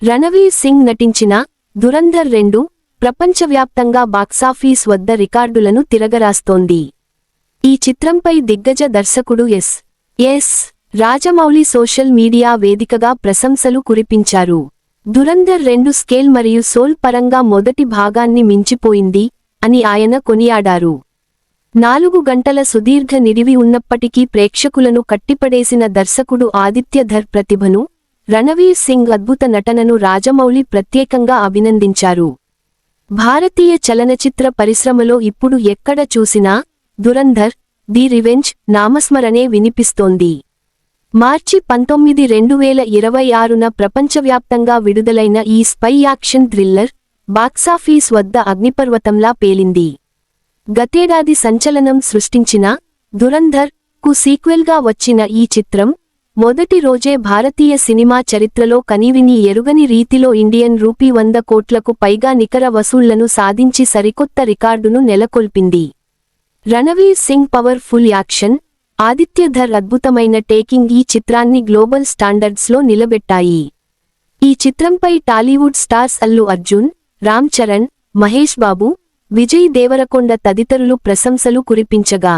రణవీర్ సింగ్ నటించిన దురంధర్ 2 ప్రపంచవ్యాప్తంగా బాక్సాఫీస్ వద్ద రికార్డులను తిరగరాస్తోంది. ఈ చిత్రంపై దిగ్గజ దర్శకుడు ఎస్. రాజమౌళి సోషల్ మీడియా వేదికగా ప్రశంసలు కురిపించారు. దురంధర్ 2 స్కేల్ మరియు సోల్ పరంగా మొదటి భాగాన్ని మించిపోయింది అని ఆయన కొనియాడారు. 4 గంటల సుదీర్ఘ నిడివి ఉన్నప్పటికీ ప్రేక్షకులను కట్టిపడేసిన దర్శకుడు ఆదిత్య ధర్ ప్రతిభను, రణవీర్ సింగ్ అద్భుత నటనను రాజమౌళి ప్రత్యేకంగా అభినందించారు. భారతీయ చలనచిత్ర పరిశ్రమలో ఇప్పుడు ఎక్కడ చూసినా దురంధర్ ది రివెంజ్ నామస్మరణే వినిపిస్తోంది. మార్చి 19, 2026న ప్రపంచవ్యాప్తంగా విడుదలైన ఈ స్పై యాక్షన్ థ్రిల్లర్ బాక్సాఫీస్ వద్ద అగ్నిపర్వతంలా పేలింది. గతేడాది సంచలనం సృష్టించిన దురంధర్ కు సీక్వెల్గా వచ్చిన ఈ చిత్రం మొదటి రోజే భారతీయ సినిమా చరిత్రలో కనీవినీ ఎరుగని రీతిలో ఇండియన్ రూపీ 100 కోట్లకు పైగా నికర వసూళ్లను సాధించి సరికొత్త రికార్డును నెలకొల్పింది. Ranveer Singh powerful action, Aditya Dhar అద్భుతమైన టేకింగ్ ఈ చిత్రాన్ని గ్లోబల్ స్టాండర్డ్స్లో నిలబెట్టాయి. ఈ చిత్రంపై టాలీవుడ్ స్టార్స్ అల్లు అర్జున్, రామ్ చరణ్, మహేష్ బాబు, విజయ్ దేవరకొండ తదితరులు ప్రశంసలు కురిపించగా,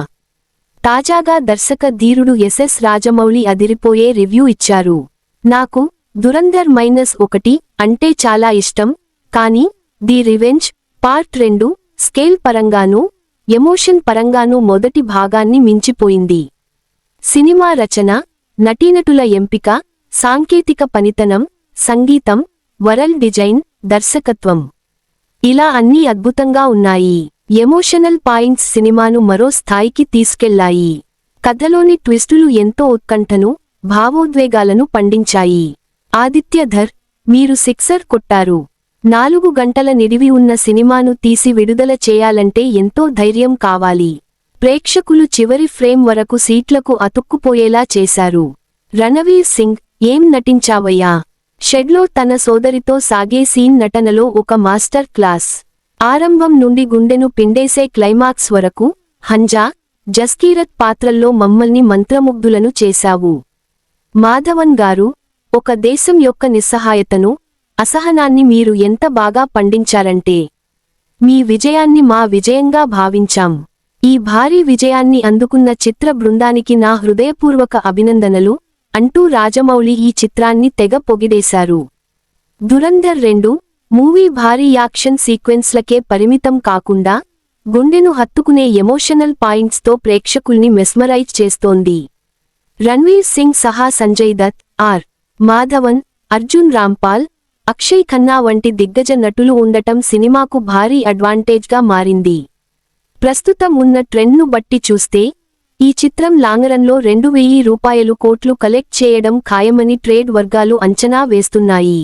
తాజాగా దర్శక ధీరుడు ఎస్. రాజమౌళి అదిరిపోయే రివ్యూ ఇచ్చారు. నాకు దురంధర్ -1 అంటే చాలా ఇష్టం, కానీ ది రివెంజ్ పార్ట్ 2 స్కేల్ పరంగానూ ఎమోషన్ పరంగానూ మొదటి భాగాన్ని మించిపోయింది. సినిమా రచన, నటీనటుల ఎంపిక, సాంకేతిక పనితనం, సంగీతం, వరల్డ్ డిజైన్, దర్శకత్వం ఇలా అన్నీ అద్భుతంగా ఉన్నాయి. ఎమోషనల్ పాయింట్స్ సినిమాను మరో స్థాయికి తీసుకెళ్లాయి. కథలోని ట్విస్టులు ఎంతో ఉత్కంఠను, భావోద్వేగాలను పండించాయి. ఆదిత్య ధర్, మీరు సిక్సర్ కొట్టారు. 4 గంటల నిడివి ఉన్న సినిమాను తీసి విడుదల చేయాలంటే ఎంతో ధైర్యం కావాలి. ప్రేక్షకులు చివరి ఫ్రేమ్ వరకు సీట్లకు అతుక్కుపోయేలా చేశారు. రణవీర్ సింగ్, ఏం నటించావయ్యా. షెడ్లో తన సోదరితో సాగే సీన్ నటనలో ఒక మాస్టర్ క్లాస్. ఆరంభం నుండి గుండెను పిండేసే క్లైమాక్స్ వరకు హంజా, జస్కీరత్ పాత్రల్లో మమ్మల్ని మంత్రముగ్ధులను చేశావు. మాధవన్ గారు, ఒక దేశం యొక్క నిస్సహాయతను, అసహనాన్ని మీరు ఎంత బాగా పండించారంటే మీ విజయాన్ని మా విజయంగా భావించాం. ఈ భారీ విజయాన్ని అందుకున్న చిత్ర బృందానికి నా హృదయపూర్వక అభినందనలు అంటూ రాజమౌళి ఈ చిత్రాన్ని తెగ పొగిడేశారు. దురంధర్ 2 మూవీ భారీ యాక్షన్ సీక్వెన్స్లకే పరిమితం కాకుండా గుండెను హత్తుకునే ఎమోషనల్ పాయింట్స్తో ప్రేక్షకుల్ని మెస్మరైజ్ చేస్తోంది. రణ్వీర్ సింగ్ సహా సంజయ్ దత్, ఆర్. మాధవన్, అర్జున్ రాంపాల్, అక్షయ్ ఖన్నా వంటి దిగ్గజ నటులు ఉండటం సినిమాకు భారీ అడ్వాంటేజ్గా మారింది. ప్రస్తుతం ఉన్న ట్రెండ్ను బట్టి చూస్తే ఈ చిత్రం లాంగరన్లో 2000 కోట్లు కలెక్ట్ చేయడం ఖాయమని ట్రేడ్ వర్గాలు అంచనా వేస్తున్నాయి.